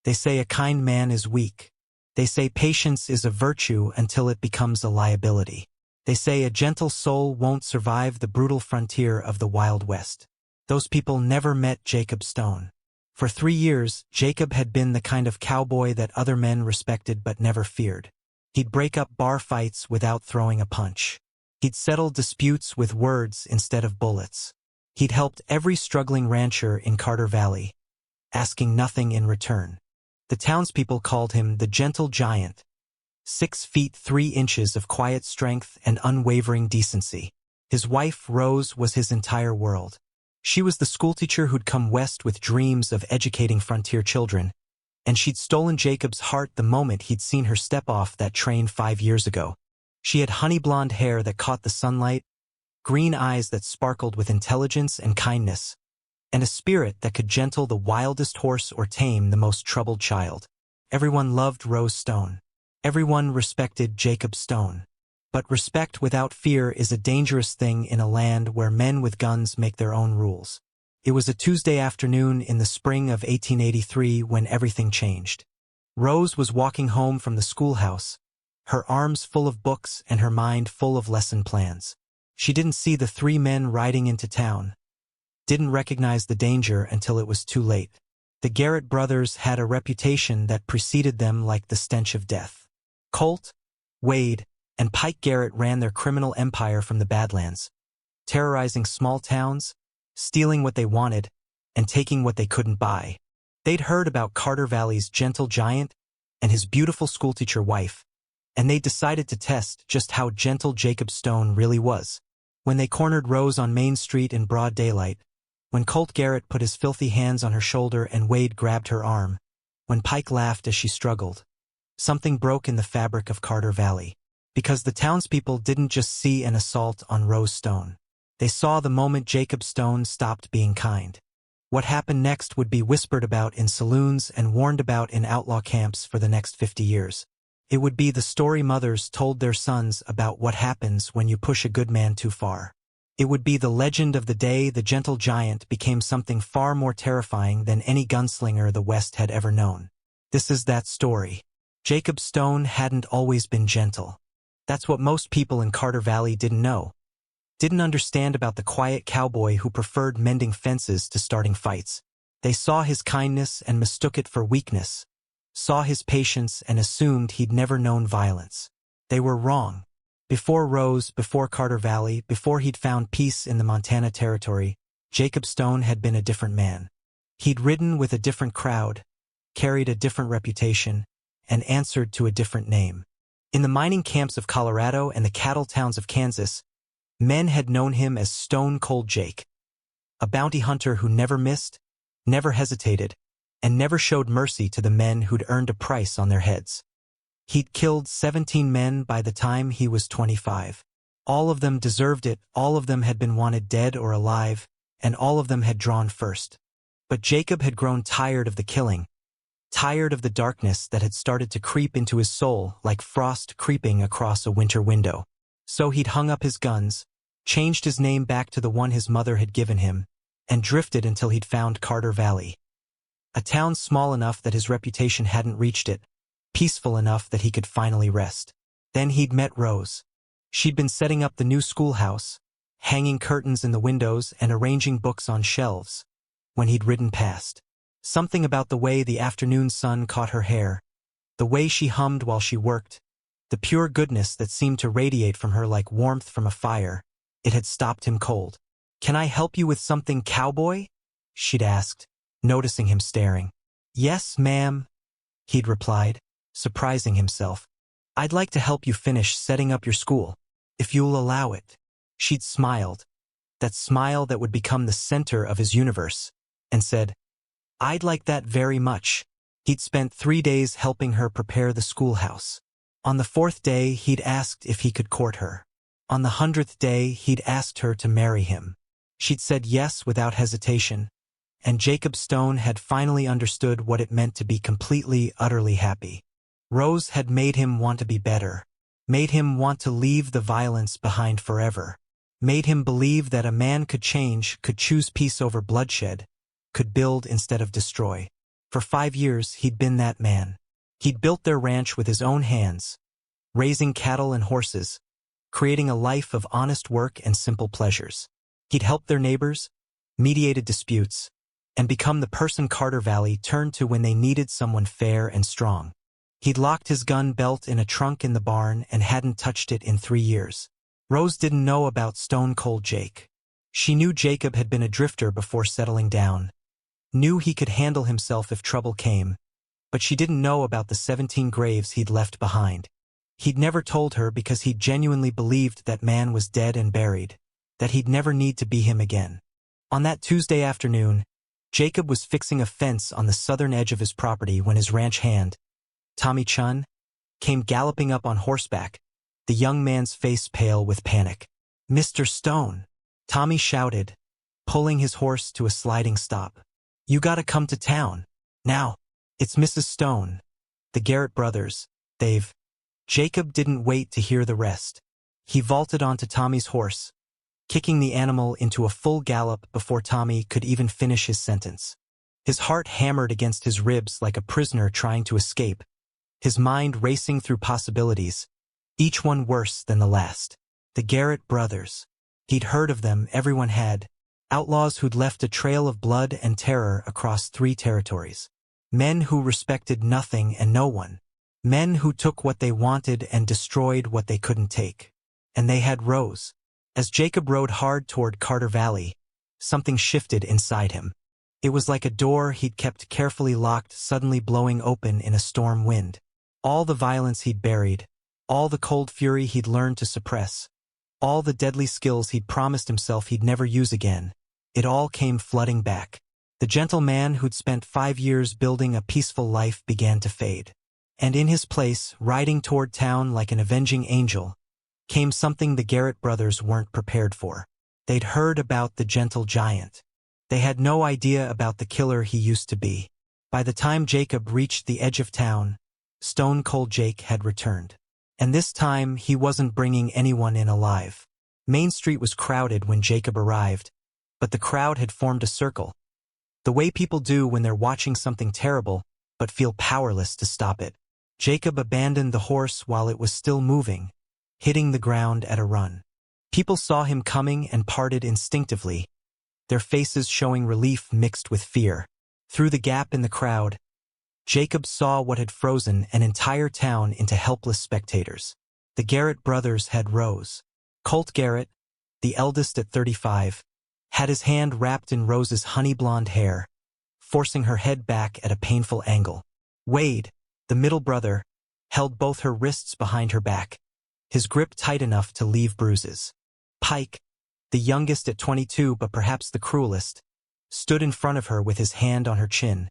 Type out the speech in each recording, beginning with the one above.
They say a kind man is weak. They say patience is a virtue until it becomes a liability. They say a gentle soul won't survive the brutal frontier of the Wild West. Those people never met Jacob Stone. For 3 years, Jacob had been the kind of cowboy that other men respected but never feared. He'd break up bar fights without throwing a punch. He'd settle disputes with words instead of bullets. He'd helped every struggling rancher in Carter Valley, asking nothing in return. The townspeople called him the Gentle Giant. 6 feet 3 inches of quiet strength and unwavering decency. His wife, Rose, was his entire world. She was the schoolteacher who'd come west with dreams of educating frontier children, and she'd stolen Jacob's heart the moment he'd seen her step off that train 5 years ago. She had honey blonde hair that caught the sunlight, green eyes that sparkled with intelligence and kindness, and a spirit that could gentle the wildest horse or tame the most troubled child. Everyone loved Rose Stone. Everyone respected Jacob Stone. But respect without fear is a dangerous thing in a land where men with guns make their own rules. It was a Tuesday afternoon in the spring of 1883 when everything changed. Rose was walking home from the schoolhouse, her arms full of books and her mind full of lesson plans. She didn't see the 3 men riding into town, didn't recognize the danger until it was too late. The Garrett brothers had a reputation that preceded them like the stench of death. Colt, Wade, and Pike Garrett ran their criminal empire from the Badlands, terrorizing small towns, stealing what they wanted, and taking what they couldn't buy. They'd heard about Carter Valley's Gentle Giant and his beautiful schoolteacher wife, and they decided to test just how gentle Jacob Stone really was. When they cornered Rose on Main Street in broad daylight, when Colt Garrett put his filthy hands on her shoulder and Wade grabbed her arm, when Pike laughed as she struggled, something broke in the fabric of Carter Valley. Because the townspeople didn't just see an assault on Rose Stone. They saw the moment Jacob Stone stopped being kind. What happened next would be whispered about in saloons and warned about in outlaw camps for the next 50 years. It would be the story mothers told their sons about what happens when you push a good man too far. It would be the legend of the day the Gentle Giant became something far more terrifying than any gunslinger the West had ever known. This is that story. Jacob Stone hadn't always been gentle. That's what most people in Carter Valley didn't know. Didn't understand about the quiet cowboy who preferred mending fences to starting fights. They saw his kindness and mistook it for weakness, saw his patience and assumed he'd never known violence. They were wrong. Before Rose, before Carter Valley, before he'd found peace in the Montana Territory, Jacob Stone had been a different man. He'd ridden with a different crowd, carried a different reputation, and answered to a different name. In the mining camps of Colorado and the cattle towns of Kansas, men had known him as Stone Cold Jake, a bounty hunter who never missed, never hesitated, and never showed mercy to the men who'd earned a price on their heads. He'd killed 17 men by the time he was 25. All of them deserved it, all of them had been wanted dead or alive, and all of them had drawn first. But Jacob had grown tired of the killing, tired of the darkness that had started to creep into his soul like frost creeping across a winter window. So he'd hung up his guns, changed his name back to the one his mother had given him, and drifted until he'd found Carter Valley. A town small enough that his reputation hadn't reached it, peaceful enough that he could finally rest. Then he'd met Rose. She'd been setting up the new schoolhouse, hanging curtains in the windows and arranging books on shelves, when he'd ridden past. Something about the way the afternoon sun caught her hair, the way she hummed while she worked, the pure goodness that seemed to radiate from her like warmth from a fire, it had stopped him cold. "Can I help you with something, cowboy?" she'd asked, noticing him staring. "Yes, ma'am," he'd replied, surprising himself. "I'd like to help you finish setting up your school, if you'll allow it." She'd smiled, that smile that would become the center of his universe, and said, "I'd like that very much." He'd spent 3 days helping her prepare the schoolhouse. On the 4th day, he'd asked if he could court her. On the 100th day, he'd asked her to marry him. She'd said yes without hesitation, and Jacob Stone had finally understood what it meant to be completely, utterly happy. Rose had made him want to be better, made him want to leave the violence behind forever, made him believe that a man could change, could choose peace over bloodshed, could build instead of destroy. For 5 years, he'd been that man. He'd built their ranch with his own hands, raising cattle and horses, creating a life of honest work and simple pleasures. He'd helped their neighbors, mediated disputes, and become the person Carter Valley turned to when they needed someone fair and strong. He'd locked his gun belt in a trunk in the barn and hadn't touched it in 3 years. Rose didn't know about Stone Cold Jake. She knew Jacob had been a drifter before settling down, knew he could handle himself if trouble came, but she didn't know about the 17 graves he'd left behind. He'd never told her because he genuinely believed that man was dead and buried, that he'd never need to be him again. On that Tuesday afternoon, Jacob was fixing a fence on the southern edge of his property when his ranch hand, Tommy Chun, came galloping up on horseback, the young man's face pale with panic. "Mr. Stone," Tommy shouted, pulling his horse to a sliding stop. "You gotta come to town. Now. It's Mrs. Stone. The Garrett brothers. They've—" Jacob didn't wait to hear the rest. He vaulted onto Tommy's horse, kicking the animal into a full gallop before Tommy could even finish his sentence. His heart hammered against his ribs like a prisoner trying to escape, his mind racing through possibilities, each one worse than the last. The Garrett brothers. He'd heard of them, everyone had. Outlaws who'd left a trail of blood and terror across 3 territories. Men who respected nothing and no one. Men who took what they wanted and destroyed what they couldn't take. And they had Rose. As Jacob rode hard toward Carter Valley, something shifted inside him. It was like a door he'd kept carefully locked suddenly blowing open in a storm wind. All the violence he'd buried, all the cold fury he'd learned to suppress, all the deadly skills he'd promised himself he'd never use again, it all came flooding back. The gentle man who'd spent 5 years building a peaceful life began to fade. And in his place, riding toward town like an avenging angel, came something the Garrett brothers weren't prepared for. They'd heard about the gentle giant. They had no idea about the killer he used to be. By the time Jacob reached the edge of town, Stone Cold Jake had returned. And this time, he wasn't bringing anyone in alive. Main Street was crowded when Jacob arrived, but the crowd had formed a circle. The way people do when they're watching something terrible, but feel powerless to stop it. Jacob abandoned the horse while it was still moving, hitting the ground at a run. People saw him coming and parted instinctively, their faces showing relief mixed with fear. Through the gap in the crowd, Jacob saw what had frozen an entire town into helpless spectators. The Garrett brothers had Rose. Colt Garrett, the eldest at 35, had his hand wrapped in Rose's honey-blonde hair, forcing her head back at a painful angle. Wade, the middle brother, held both her wrists behind her back, his grip tight enough to leave bruises. Pike, the youngest at 22 but perhaps the cruelest, stood in front of her with his hand on her chin,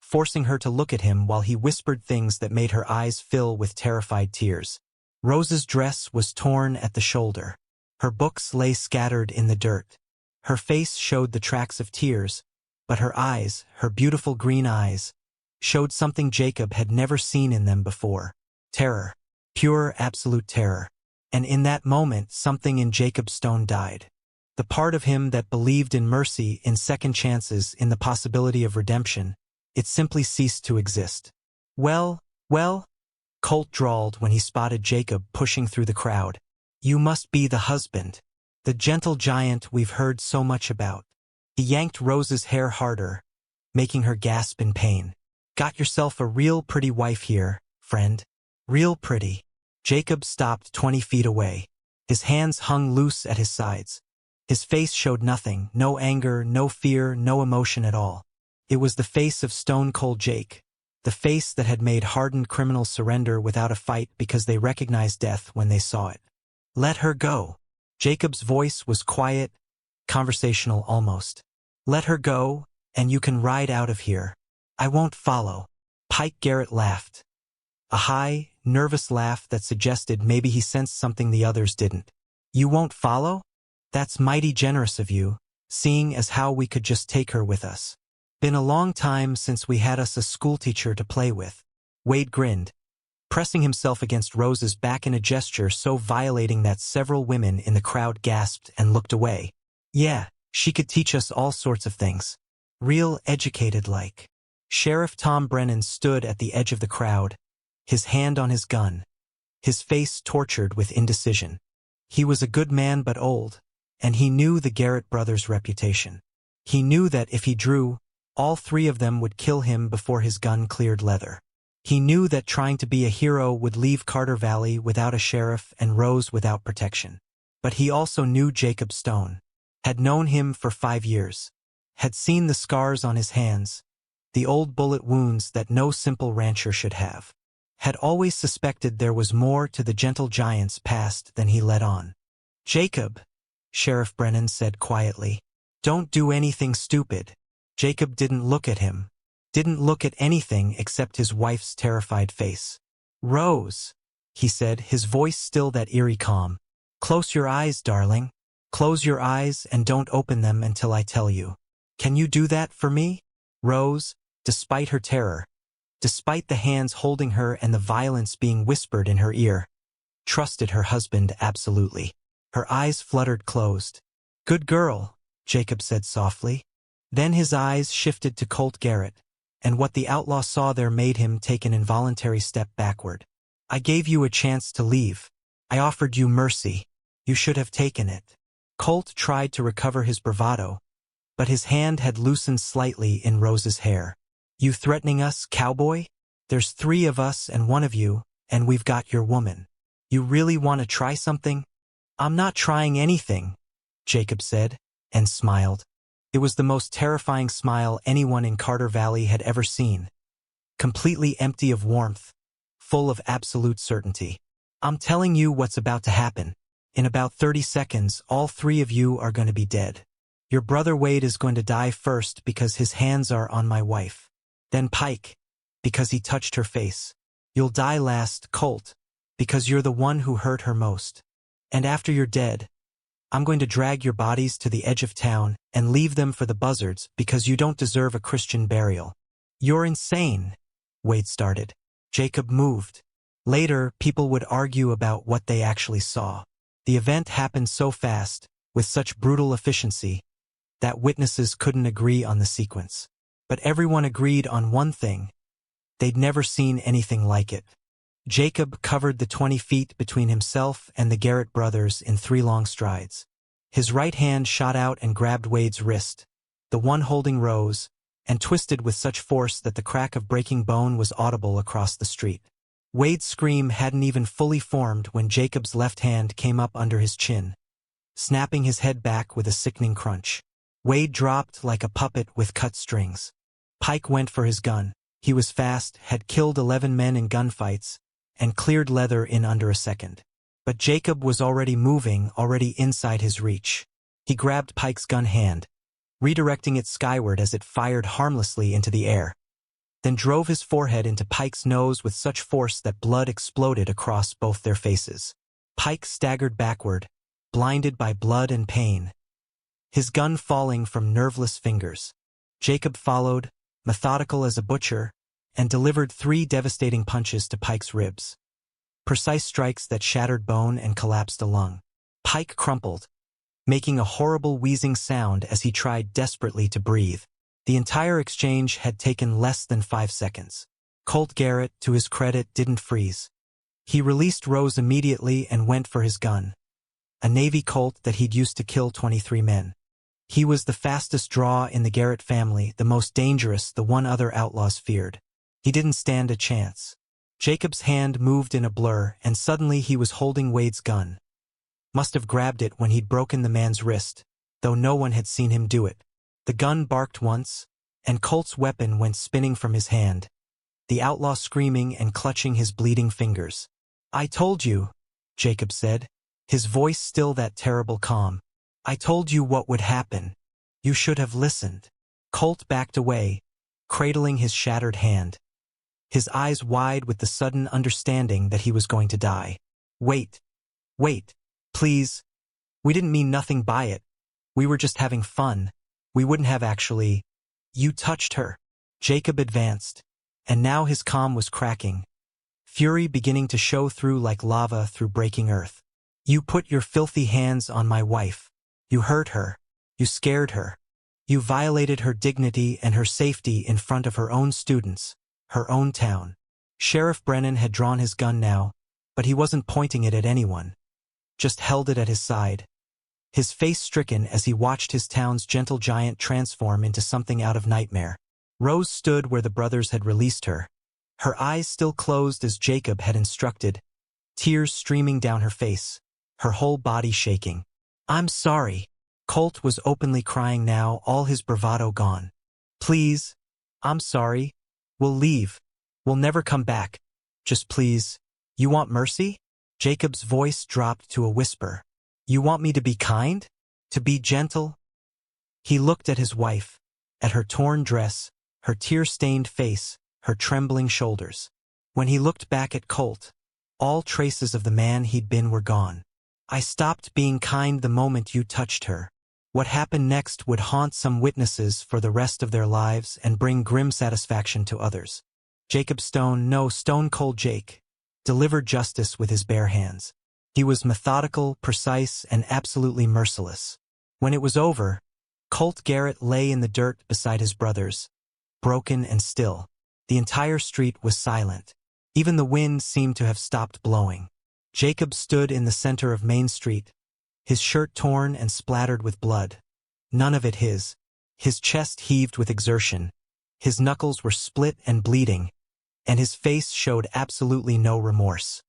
forcing her to look at him while he whispered things that made her eyes fill with terrified tears. Rose's dress was torn at the shoulder. Her books lay scattered in the dirt. Her face showed the tracks of tears, but her eyes, her beautiful green eyes, showed something Jacob had never seen in them before. Terror. Pure, absolute terror. And in that moment, something in Jacob Stone died. The part of him that believed in mercy, in second chances, in the possibility of redemption, it simply ceased to exist. Well, Colt drawled when he spotted Jacob pushing through the crowd. "You must be the husband. The gentle giant we've heard so much about." He yanked Rose's hair harder, making her gasp in pain. "Got yourself a real pretty wife here, friend. Real pretty." Jacob stopped 20 feet away. His hands hung loose at his sides. His face showed nothing, no anger, no fear, no emotion at all. It was the face of Stone Cold Jake, the face that had made hardened criminals surrender without a fight because they recognized death when they saw it. "Let her go." Jacob's voice was quiet, conversational almost. "Let her go, and you can ride out of here. I won't follow." Pike Garrett laughed. A high, nervous laugh that suggested maybe he sensed something the others didn't. "You won't follow? That's mighty generous of you, seeing as how we could just take her with us. Been a long time since we had us a schoolteacher to play with." Wade grinned, pressing himself against Rose's back in a gesture so violating that several women in the crowd gasped and looked away. "Yeah, she could teach us all sorts of things. Real educated like." Sheriff Tom Brennan stood at the edge of the crowd, his hand on his gun, his face tortured with indecision. He was a good man but old, and he knew the Garrett brothers' reputation. He knew that if he drew, all three of them would kill him before his gun cleared leather. He knew that trying to be a hero would leave Carter Valley without a sheriff and Rose without protection. But he also knew Jacob Stone, had known him for 5 years, had seen the scars on his hands, the old bullet wounds that no simple rancher should have, had always suspected there was more to the gentle giant's past than he let on. "Jacob," Sheriff Brennan said quietly, "don't do anything stupid." Jacob didn't look at him, didn't look at anything except his wife's terrified face. "Rose," he said, his voice still that eerie calm. "Close your eyes, darling. Close your eyes and don't open them until I tell you. Can you do that for me?" Rose, despite her terror, despite the hands holding her and the violence being whispered in her ear, trusted her husband absolutely. Her eyes fluttered closed. "Good girl," Jacob said softly. Then his eyes shifted to Colt Garrett, and what the outlaw saw there made him take an involuntary step backward. "I gave you a chance to leave. I offered you mercy. You should have taken it." Colt tried to recover his bravado, but his hand had loosened slightly in Rose's hair. "You threatening us, Cowboy? There's 3 of us and 1 of you, and we've got your woman. You really want to try something?" "I'm not trying anything," Jacob said, and smiled. It was the most terrifying smile anyone in Carter Valley had ever seen. Completely empty of warmth, full of absolute certainty. "I'm telling you what's about to happen. In about 30 seconds, all 3 of you are going to be dead. Your brother Wade is going to die first because his hands are on my wife. Then Pike, because he touched her face. You'll die last, Colt, because you're the one who hurt her most. And after you're dead, I'm going to drag your bodies to the edge of town and leave them for the buzzards because you don't deserve a Christian burial." "You're insane," Wade started. Jacob moved. Later, people would argue about what they actually saw. The event happened so fast, with such brutal efficiency, that witnesses couldn't agree on the sequence. But everyone agreed on one thing. They'd never seen anything like it. Jacob covered the 20 feet between himself and the Garrett brothers in 3 long strides. His right hand shot out and grabbed Wade's wrist, the one holding Rose, and twisted with such force that the crack of breaking bone was audible across the street. Wade's scream hadn't even fully formed when Jacob's left hand came up under his chin, snapping his head back with a sickening crunch. Wade dropped like a puppet with cut strings. Pike went for his gun. He was fast, had killed 11 men in gunfights, and cleared leather in under a second. But Jacob was already moving, already inside his reach. He grabbed Pike's gun hand, redirecting it skyward as it fired harmlessly into the air, then drove his forehead into Pike's nose with such force that blood exploded across both their faces. Pike staggered backward, blinded by blood and pain, his gun falling from nerveless fingers. Jacob followed, methodical as a butcher, and delivered 3 devastating punches to Pike's ribs. Precise strikes that shattered bone and collapsed a lung. Pike crumpled, making a horrible wheezing sound as he tried desperately to breathe. The entire exchange had taken less than 5 seconds. Colt Garrett, to his credit, didn't freeze. He released Rose immediately and went for his gun, a Navy Colt that he'd used to kill 23 men. He was the fastest draw in the Garrett family, the most dangerous, the one other outlaws feared. He didn't stand a chance. Jacob's hand moved in a blur, and suddenly he was holding Wade's gun. Must have grabbed it when he'd broken the man's wrist, though no one had seen him do it. The gun barked once, and Colt's weapon went spinning from his hand, the outlaw screaming and clutching his bleeding fingers. "I told you," Jacob said, his voice still that terrible calm. "I told you what would happen. You should have listened." Colt backed away, cradling his shattered hand, his eyes wide with the sudden understanding that he was going to die. Wait, please. We didn't mean nothing by it. We were just having fun. We wouldn't have actually." "You touched her." Jacob advanced, and now his calm was cracking, fury beginning to show through like lava through breaking earth. "You put your filthy hands on my wife. You hurt her. You scared her. You violated her dignity and her safety in front of her own students, her own town. Sheriff Brennan had drawn his gun now, but he wasn't pointing it at anyone, just held it at his side, his face stricken as he watched his town's gentle giant transform into something out of nightmare. Rose stood where the brothers had released her, her eyes still closed as Jacob had instructed, tears streaming down her face, her whole body shaking. "I'm sorry." Colt was openly crying now, all his bravado gone. "Please, I'm sorry. We'll leave. We'll never come back. Just please. You want mercy?" Jacob's voice dropped to a whisper. "You want me to be kind? To be gentle?" He looked at his wife, at her torn dress, her tear-stained face, her trembling shoulders. When he looked back at Colt, all traces of the man he'd been were gone. "I stopped being kind the moment you touched her." What happened next would haunt some witnesses for the rest of their lives and bring grim satisfaction to others. Jacob Stone, no, Stone Cold Jake, delivered justice with his bare hands. He was methodical, precise, and absolutely merciless. When it was over, Colt Garrett lay in the dirt beside his brothers, broken and still. The entire street was silent. Even the wind seemed to have stopped blowing. Jacob stood in the center of Main Street, his shirt torn and splattered with blood. None of it his. His chest heaved with exertion. His knuckles were split and bleeding, and his face showed absolutely no remorse.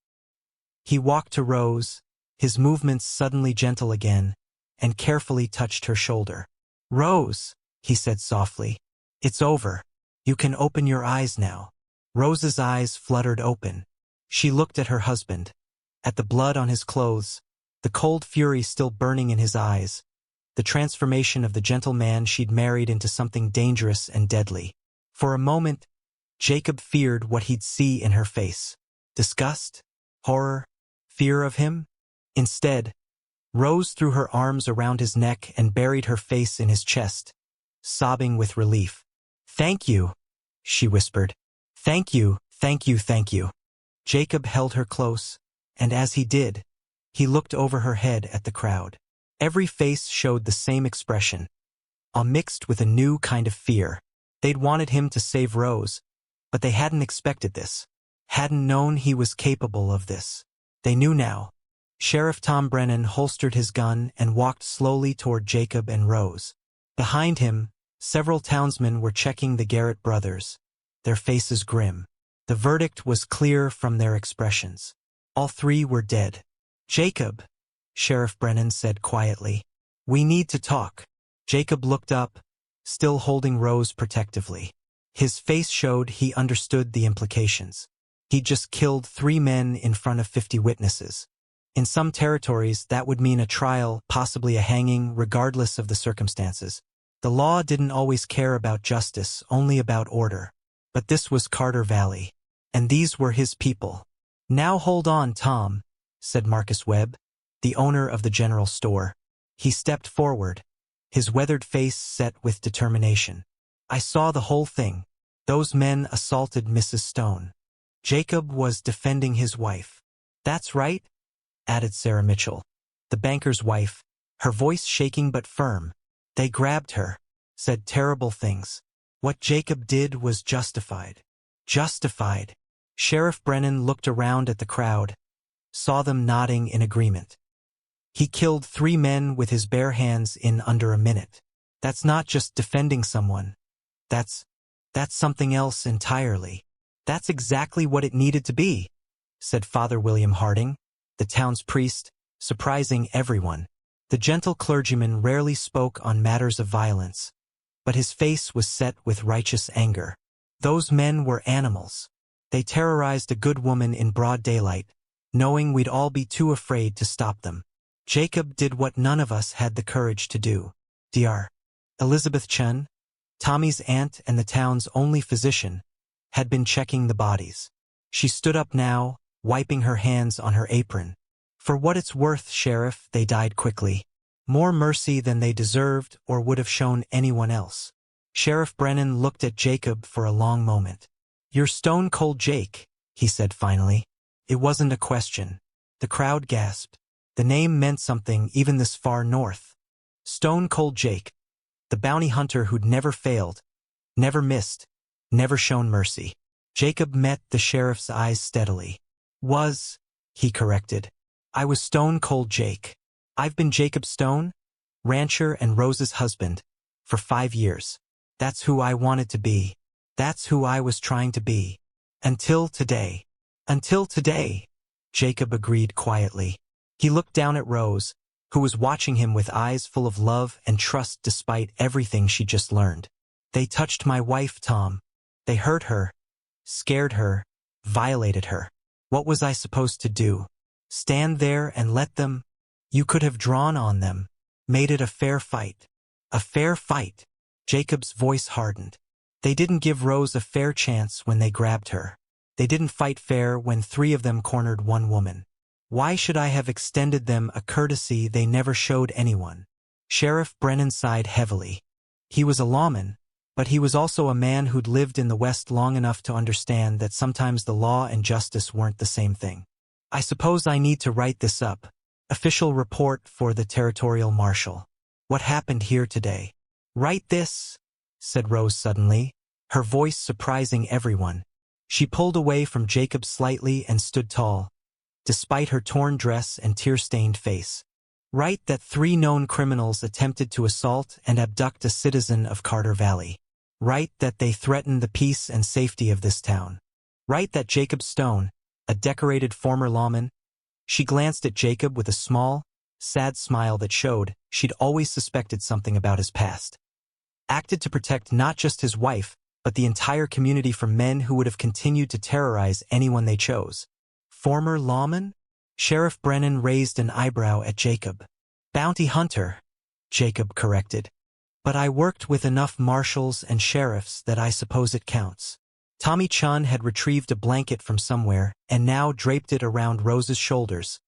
He walked to Rose, his movements suddenly gentle again, and carefully touched her shoulder. "Rose," he said softly, "it's over. You can open your eyes now." Rose's eyes fluttered open. She looked at her husband, at the blood on his clothes, the cold fury still burning in his eyes, the transformation of the gentle man she'd married into something dangerous and deadly. For a moment, Jacob feared what he'd see in her face. Disgust? Horror? Fear of him? Instead, Rose threw her arms around his neck and buried her face in his chest, sobbing with relief. "Thank you," she whispered. "Thank you, thank you, thank you." Jacob held her close, and as he did, he looked over her head at the crowd. Every face showed the same expression, all mixed with a new kind of fear. They'd wanted him to save Rose, but they hadn't expected this, hadn't known he was capable of this. They knew now. Sheriff Tom Brennan holstered his gun and walked slowly toward Jacob and Rose. Behind him, several townsmen were checking the Garrett brothers, their faces grim. The verdict was clear from their expressions. All three were dead. "Jacob," Sheriff Brennan said quietly, "we need to talk." Jacob looked up, still holding Rose protectively. His face showed he understood the implications. He'd just killed 3 men in front of 50 witnesses. In some territories, that would mean a trial, possibly a hanging, regardless of the circumstances. The law didn't always care about justice, only about order. But this was Carter Valley, and these were his people. "Now hold on, Tom," said Marcus Webb, the owner of the general store. He stepped forward, his weathered face set with determination. "I saw the whole thing. Those men assaulted Mrs. Stone." Jacob was defending his wife. "That's right," added Sarah Mitchell, the banker's wife, her voice shaking but firm. "They grabbed her, said terrible things. What Jacob did was justified." Justified. Sheriff Brennan looked around at the crowd, saw them nodding in agreement. He killed 3 men with his bare hands in under a minute. That's not just defending someone. That's something else entirely. "That's exactly what it needed to be," said Father William Harding, the town's priest, surprising everyone. The gentle clergyman rarely spoke on matters of violence, but his face was set with righteous anger. Those men were animals. They terrorized a good woman in broad daylight, knowing we'd all be too afraid to stop them. Jacob did what none of us had the courage to do. Dr. Elizabeth Chun, Tommy's aunt and the town's only physician, had been checking the bodies. She stood up now, wiping her hands on her apron. "For what it's worth, Sheriff, they died quickly. More mercy than they deserved or would have shown anyone else." Sheriff Brennan looked at Jacob for a long moment. "You're Stone Cold Jake," he said finally. It wasn't a question. The crowd gasped. The name meant something even this far north. Stone Cold Jake. The bounty hunter who'd never failed, never missed, never shown mercy. Jacob met the sheriff's eyes steadily. He corrected. I was Stone Cold Jake. I've been Jacob Stone, rancher and Rose's husband, for 5 years. That's who I wanted to be. That's who I was trying to be. Until today. Until today, Jacob agreed quietly. He looked down at Rose, who was watching him with eyes full of love and trust despite everything she just learned. They touched my wife, Tom. They hurt her, scared her, violated her. What was I supposed to do? Stand there and let them? You could have drawn on them, made it a fair fight. A fair fight. Jacob's voice hardened. They didn't give Rose a fair chance when they grabbed her. They didn't fight fair when 3 of them cornered 1 woman. Why should I have extended them a courtesy they never showed anyone? Sheriff Brennan sighed heavily. He was a lawman, but he was also a man who'd lived in the West long enough to understand that sometimes the law and justice weren't the same thing. I suppose I need to write this up. Official report for the territorial marshal. What happened here today? Write this, said Rose suddenly, her voice surprising everyone. She pulled away from Jacob slightly and stood tall, despite her torn dress and tear-stained face. Write that 3 known criminals attempted to assault and abduct a citizen of Carter Valley. Write that they threatened the peace and safety of this town. Write that Jacob Stone, a decorated former lawman. She glanced at Jacob with a small, sad smile that showed she'd always suspected something about his past. Acted to protect not just his wife, but the entire community from men who would have continued to terrorize anyone they chose. Former lawman? Sheriff Brennan raised an eyebrow at Jacob. Bounty hunter, Jacob corrected. But I worked with enough marshals and sheriffs that I suppose it counts. Tommy Chun had retrieved a blanket from somewhere and now draped it around Rose's shoulders,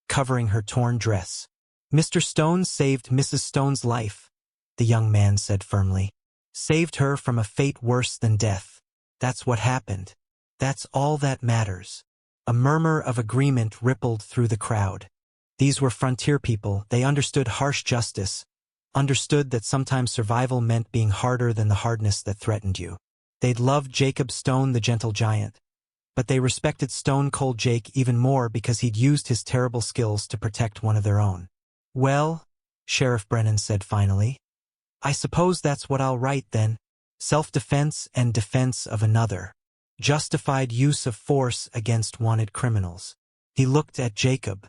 covering her torn dress. Mr. Stone saved Mrs. Stone's life, the young man said firmly. Saved her from a fate worse than death. That's what happened. That's all that matters. A murmur of agreement rippled through the crowd. These were frontier people. They understood harsh justice, understood that sometimes survival meant being harder than the hardness that threatened you. They'd loved Jacob Stone, the gentle giant, but they respected Stone Cold Jake even more because he'd used his terrible skills to protect one of their own. Well, Sheriff Brennan said finally, I suppose that's what I'll write then. Self-defense and defense of another. Justified use of force against wanted criminals. He looked at Jacob.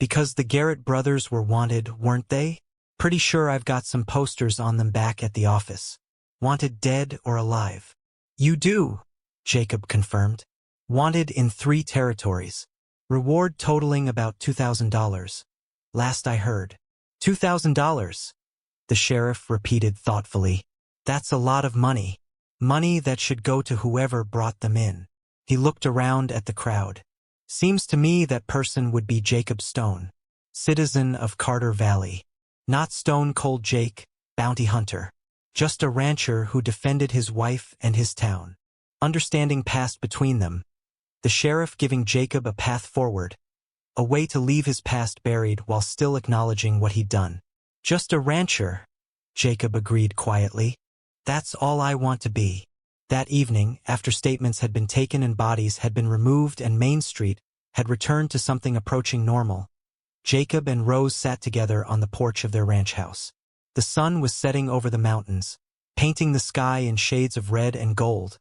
Because the Garrett brothers were wanted, weren't they? Pretty sure I've got some posters on them back at the office. Wanted dead or alive. You do, Jacob confirmed. Wanted in 3 territories. Reward totaling about $2,000. Last I heard. $2,000, the sheriff repeated thoughtfully. That's a lot of money. Money that should go to whoever brought them in. He looked around at the crowd. Seems to me that person would be Jacob Stone, citizen of Carter Valley. Not Stone Cold Jake, bounty hunter. Just a rancher who defended his wife and his town. Understanding passed between them, the sheriff giving Jacob a path forward, a way to leave his past buried while still acknowledging what he'd done. Just a rancher, Jacob agreed quietly. That's all I want to be. That evening, after statements had been taken and bodies had been removed and Main Street had returned to something approaching normal, Jacob and Rose sat together on the porch of their ranch house. The sun was setting over the mountains, painting the sky in shades of red and gold,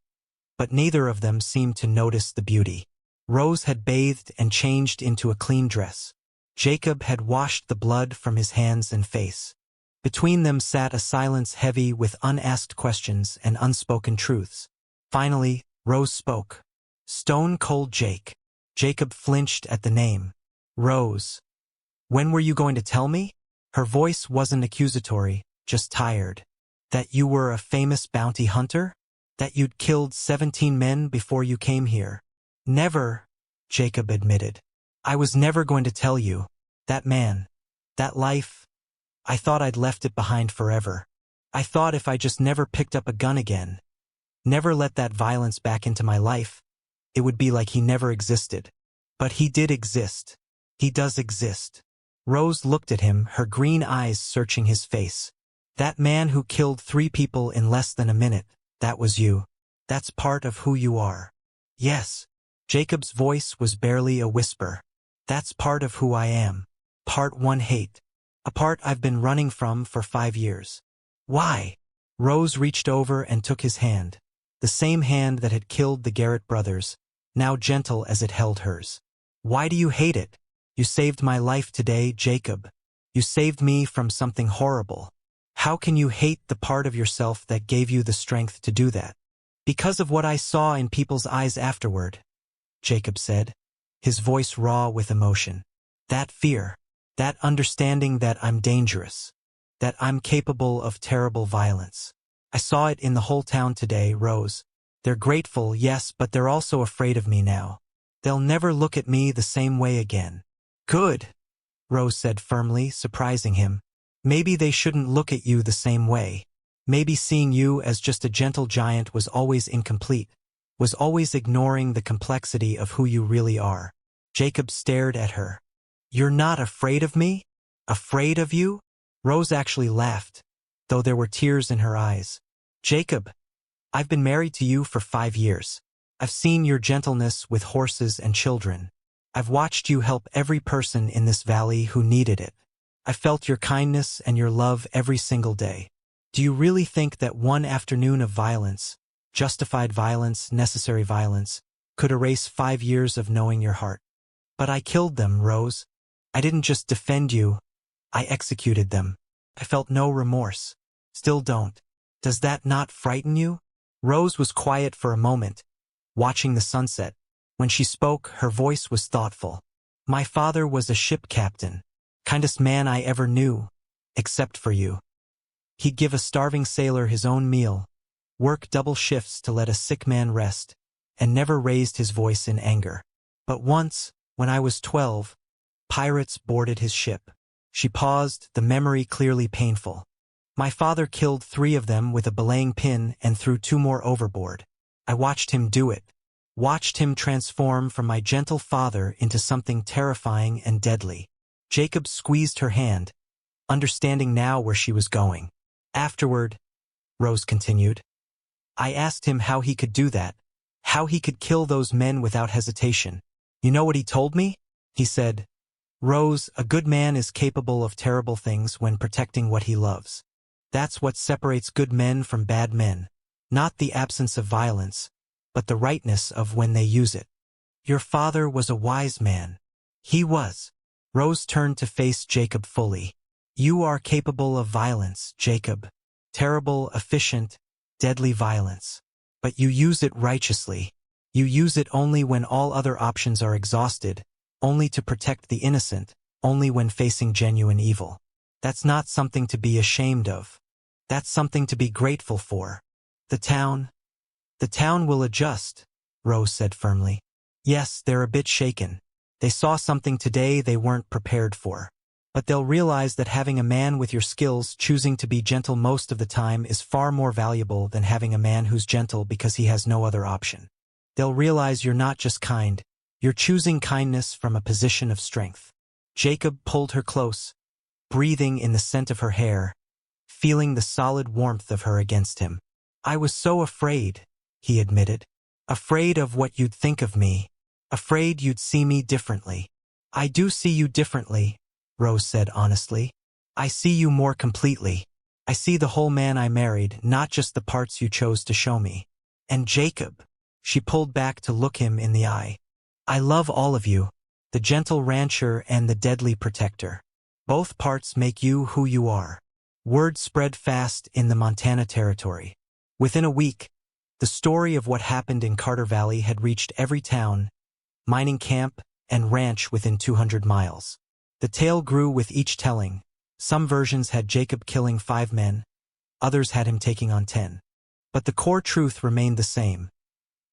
but neither of them seemed to notice the beauty. Rose had bathed and changed into a clean dress. Jacob had washed the blood from his hands and face. Between them sat a silence heavy with unasked questions and unspoken truths. Finally, Rose spoke. Stone Cold Jake. Jacob flinched at the name. Rose. When were you going to tell me? Her voice wasn't accusatory, just tired. That you were a famous bounty hunter? That you'd killed 17 men before you came here? Never, Jacob admitted. I was never going to tell you. That man. That life. I thought I'd left it behind forever. I thought if I just never picked up a gun again, never let that violence back into my life, it would be like he never existed. But he did exist. He does exist. Rose looked at him, her green eyes searching his face. That man who killed 3 people in less than a minute, that was you. That's part of who you are. Yes. Jacob's voice was barely a whisper. That's part of who I am. Part 1 hate. A part I've been running from for 5 years. Why? Rose reached over and took his hand. The same hand that had killed the Garrett brothers, now gentle as it held hers. Why do you hate it? You saved my life today, Jacob. You saved me from something horrible. How can you hate the part of yourself that gave you the strength to do that? Because of what I saw in people's eyes afterward, Jacob said, his voice raw with emotion. That fear, that understanding that I'm dangerous, that I'm capable of terrible violence. I saw it in the whole town today, Rose. They're grateful, yes, but they're also afraid of me now. They'll never look at me the same way again. Good, Rose said firmly, surprising him. Maybe they shouldn't look at you the same way. Maybe seeing you as just a gentle giant was always incomplete, was always ignoring the complexity of who you really are. Jacob stared at her. You're not afraid of me? Afraid of you? Rose actually laughed, though there were tears in her eyes. Jacob, I've been married to you for 5 years. I've seen your gentleness with horses and children. I've watched you help every person in this valley who needed it. I felt your kindness and your love every single day. Do you really think that one afternoon of violence, justified violence, necessary violence, could erase 5 years of knowing your heart? But I killed them, Rose. I didn't just defend you. I executed them. I felt no remorse. Still don't. Does that not frighten you? Rose was quiet for a moment, watching the sunset. When she spoke, her voice was thoughtful. My father was a ship captain, kindest man I ever knew, except for you. He'd give a starving sailor his own meal, work double shifts to let a sick man rest, and never raised his voice in anger. But once, when I was 12, pirates boarded his ship. She paused, the memory clearly painful. My father killed 3 of them with a belaying pin and threw 2 more overboard. I watched him do it. Watched him transform from my gentle father into something terrifying and deadly. Jacob squeezed her hand, understanding now where she was going. Afterward, Rose continued, I asked him how he could do that, how he could kill those men without hesitation. You know what he told me? He said, Rose, a good man is capable of terrible things when protecting what he loves. That's what separates good men from bad men. Not the absence of violence, but the rightness of when they use it. Your father was a wise man. He was. Rose turned to face Jacob fully. You are capable of violence, Jacob. Terrible, efficient, deadly violence. But you use it righteously. You use it only when all other options are exhausted, only to protect the innocent, only when facing genuine evil. That's not something to be ashamed of. That's something to be grateful for. The town will adjust, Rose said firmly. Yes, they're a bit shaken. They saw something today they weren't prepared for. But they'll realize that having a man with your skills choosing to be gentle most of the time is far more valuable than having a man who's gentle because he has no other option. They'll realize you're not just kind, you're choosing kindness from a position of strength. Jacob pulled her close, breathing in the scent of her hair, feeling the solid warmth of her against him. I was so afraid, he admitted. Afraid of what you'd think of me. Afraid you'd see me differently. I do see you differently, Rose said honestly. I see you more completely. I see the whole man I married, not just the parts you chose to show me. And Jacob, she pulled back to look him in the eye. I love all of you, the gentle rancher and the deadly protector. Both parts make you who you are. Word spread fast in the Montana territory. Within a week, the story of what happened in Carter Valley had reached every town, mining camp, and ranch within 200 miles. The tale grew with each telling. Some versions had Jacob killing 5 men, others had him taking on 10. But the core truth remained the same.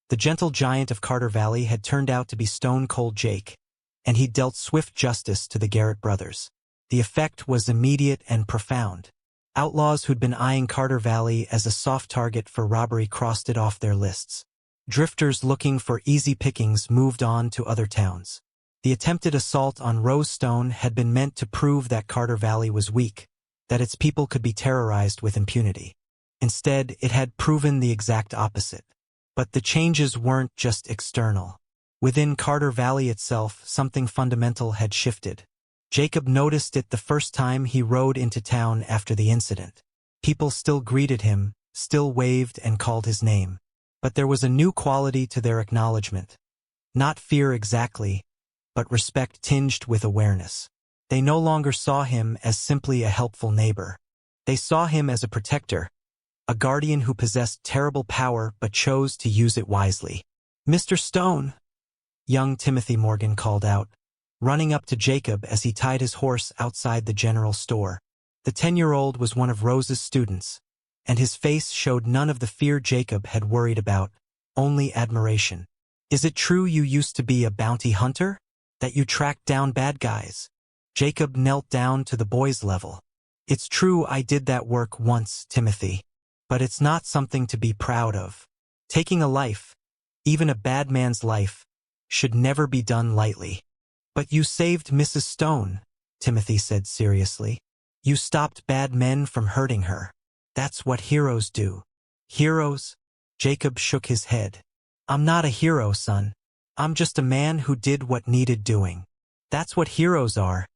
The gentle giant of Carter Valley had turned out to be Stone Cold Jake, and he'd dealt swift justice to the Garrett brothers. The effect was immediate and profound. Outlaws who'd been eyeing Carter Valley as a soft target for robbery crossed it off their lists. Drifters looking for easy pickings moved on to other towns. The attempted assault on Rose Stone had been meant to prove that Carter Valley was weak, that its people could be terrorized with impunity. Instead, it had proven the exact opposite. But the changes weren't just external. Within Carter Valley itself, something fundamental had shifted. Jacob noticed it the first time he rode into town after the incident. People still greeted him, still waved and called his name. But there was a new quality to their acknowledgement. Not fear exactly, but respect tinged with awareness. They no longer saw him as simply a helpful neighbor. They saw him as a protector, a guardian who possessed terrible power but chose to use it wisely. "Mr. Stone," young Timothy Morgan called out, running up to Jacob as he tied his horse outside the general store. The 10-year-old was one of Rose's students, and his face showed none of the fear Jacob had worried about, only admiration. "Is it true you used to be a bounty hunter? That you tracked down bad guys?" Jacob knelt down to the boy's level. "It's true I did that work once, Timothy. But it's not something to be proud of. Taking a life, even a bad man's life, should never be done lightly." "But you saved Mrs. Stone," Timothy said seriously. "You stopped bad men from hurting her. That's what heroes do." "Heroes?" Jacob shook his head. "I'm not a hero, son. I'm just a man who did what needed doing." "That's what heroes are,"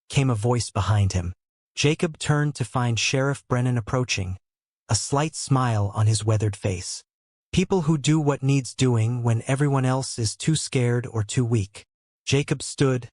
came a voice behind him. Jacob turned to find Sheriff Brennan approaching, a slight smile on his weathered face. People who do what needs doing when everyone else is too scared or too weak. Jacob stood,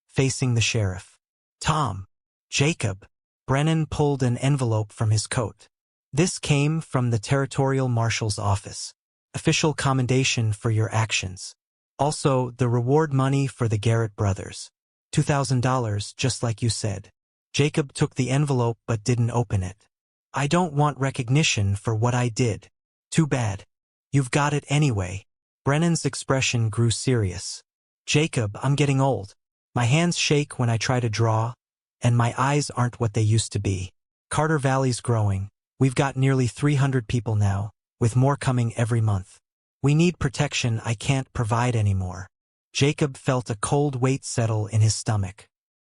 facing the sheriff. "Tom." "Jacob." Brennan pulled an envelope from his coat. "This came from the Territorial Marshal's office. Official commendation for your actions. Also, the reward money for the Garrett brothers. $2,000, just like you said." Jacob took the envelope but didn't open it. "I don't want recognition for what I did." "Too bad. You've got it anyway." Brennan's expression grew serious. "Jacob, I'm getting old. My hands shake when I try to draw, and my eyes aren't what they used to be. Carter Valley's growing. We've got nearly 300 people now, with more coming every month. We need protection I can't provide anymore." Jacob felt a cold weight settle in his stomach.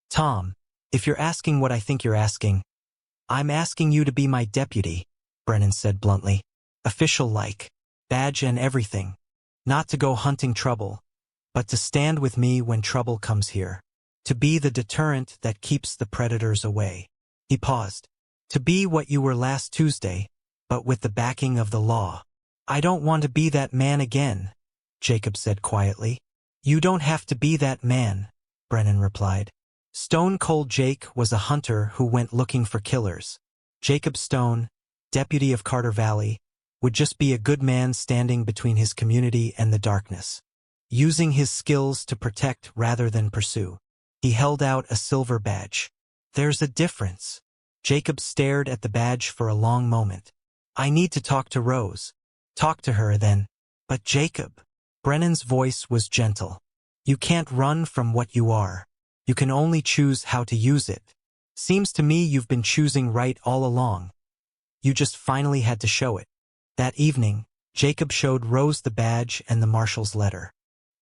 "Tom, if you're asking what I think you're asking, I'm asking you to be my deputy," Brennan said bluntly. "Official-like. Badge and everything. Not to go hunting trouble, but to stand with me when trouble comes here. To be the deterrent that keeps the predators away." He paused. "To be what you were last Tuesday, but with the backing of the law." "I don't want to be that man again," Jacob said quietly. "You don't have to be that man," Brennan replied. Stone Cold Jake was a hunter who went looking for killers. Jacob Stone, deputy of Carter Valley, would just be a good man standing between his community and the darkness, using his skills to protect rather than pursue. He held out a silver badge. "There's a difference." Jacob stared at the badge for a long moment. "I need to talk to Rose." "Talk to her then." "But Jacob." Brennan's voice was gentle. "You can't run from what you are. You can only choose how to use it. Seems to me you've been choosing right all along. You just finally had to show it." That evening, Jacob showed Rose the badge and the marshal's letter.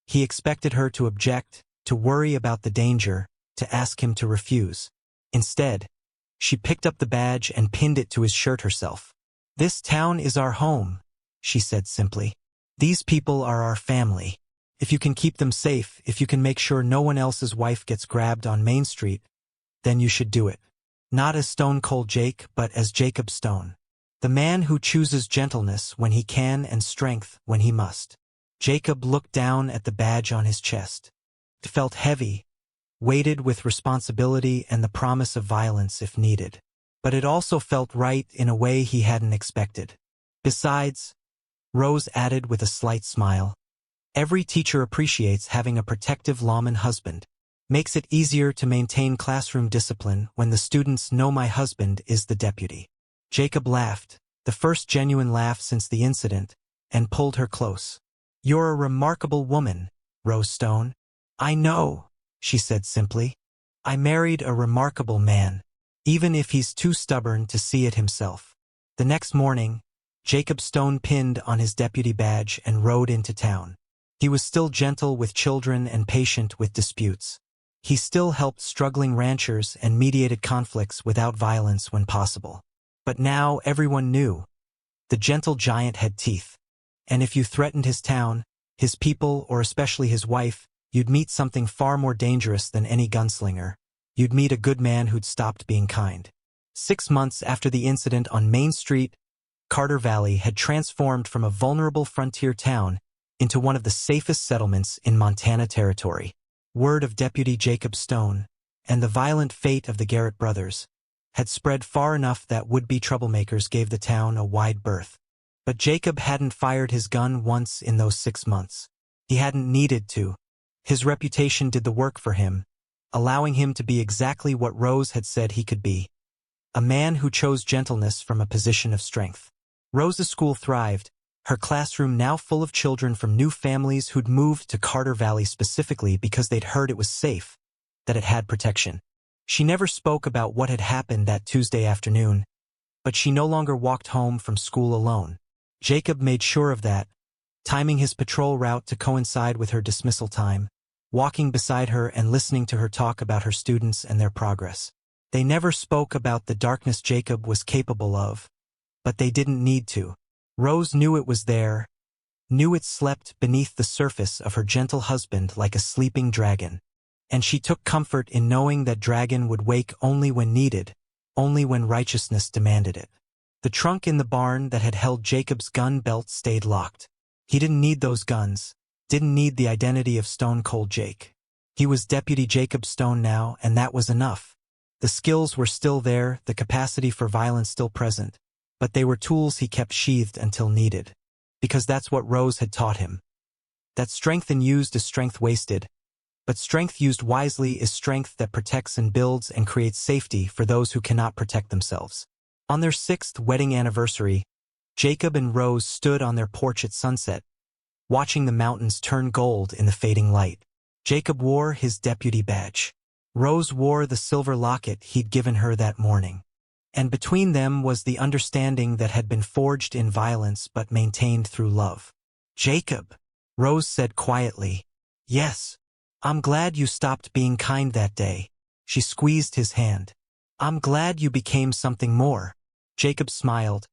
He expected her to object, to worry about the danger, to ask him to refuse. Instead, she picked up the badge and pinned it to his shirt herself. "This town is our home," she said simply. "These people are our family. If you can keep them safe, if you can make sure no one else's wife gets grabbed on Main Street, then you should do it. Not as Stone Cold Jake, but as Jacob Stone. The man who chooses gentleness when he can and strength when he must." Jacob looked down at the badge on his chest. It felt heavy, weighted with responsibility and the promise of violence if needed. But it also felt right in a way he hadn't expected. "Besides," Rose added with a slight smile, "every teacher appreciates having a protective lawman husband. Makes it easier to maintain classroom discipline when the students know my husband is the deputy." Jacob laughed, the first genuine laugh since the incident, and pulled her close. "You're a remarkable woman, Rose Stone." "I know," she said simply. "I married a remarkable man, even if he's too stubborn to see it himself." The next morning, Jacob Stone pinned on his deputy badge and rode into town. He was still gentle with children and patient with disputes. He still helped struggling ranchers and mediated conflicts without violence when possible. But now everyone knew. The gentle giant had teeth. And if you threatened his town, his people, or especially his wife, you'd meet something far more dangerous than any gunslinger. You'd meet a good man who'd stopped being kind. 6 months after the incident on Main Street, Carter Valley had transformed from a vulnerable frontier town into one of the safest settlements in Montana Territory. Word of Deputy Jacob Stone and the violent fate of the Garrett brothers had spread far enough that would-be troublemakers gave the town a wide berth. But Jacob hadn't fired his gun once in those 6 months. He hadn't needed to. His reputation did the work for him, allowing him to be exactly what Rose had said he could be. A man who chose gentleness from a position of strength. Rose's school thrived, her classroom now full of children from new families who'd moved to Carter Valley specifically because they'd heard it was safe, that it had protection. She never spoke about what had happened that Tuesday afternoon, but she no longer walked home from school alone. Jacob made sure of that, timing his patrol route to coincide with her dismissal time, walking beside her and listening to her talk about her students and their progress. They never spoke about the darkness Jacob was capable of, but they didn't need to. Rose knew it was there, knew it slept beneath the surface of her gentle husband like a sleeping dragon. And she took comfort in knowing that dragon would wake only when needed, only when righteousness demanded it. The trunk in the barn that had held Jacob's gun belt stayed locked. He didn't need those guns, didn't need the identity of Stone Cold Jake. He was Deputy Jacob Stone now, and that was enough. The skills were still there, the capacity for violence still present, but they were tools he kept sheathed until needed. Because that's what Rose had taught him. That strength unused is strength wasted, but strength used wisely is strength that protects and builds and creates safety for those who cannot protect themselves. On their 6th wedding anniversary, Jacob and Rose stood on their porch at sunset, watching the mountains turn gold in the fading light. Jacob wore his deputy badge. Rose wore the silver locket he'd given her that morning. And between them was the understanding that had been forged in violence but maintained through love. "Jacob," Rose said quietly. "Yes. I'm glad you stopped being kind that day." She squeezed his hand. "I'm glad you became something more." Jacob smiled,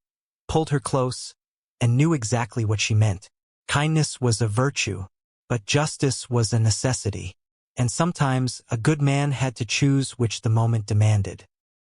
pulled her close, and knew exactly what she meant. Kindness was a virtue, but justice was a necessity. And sometimes a good man had to choose which the moment demanded.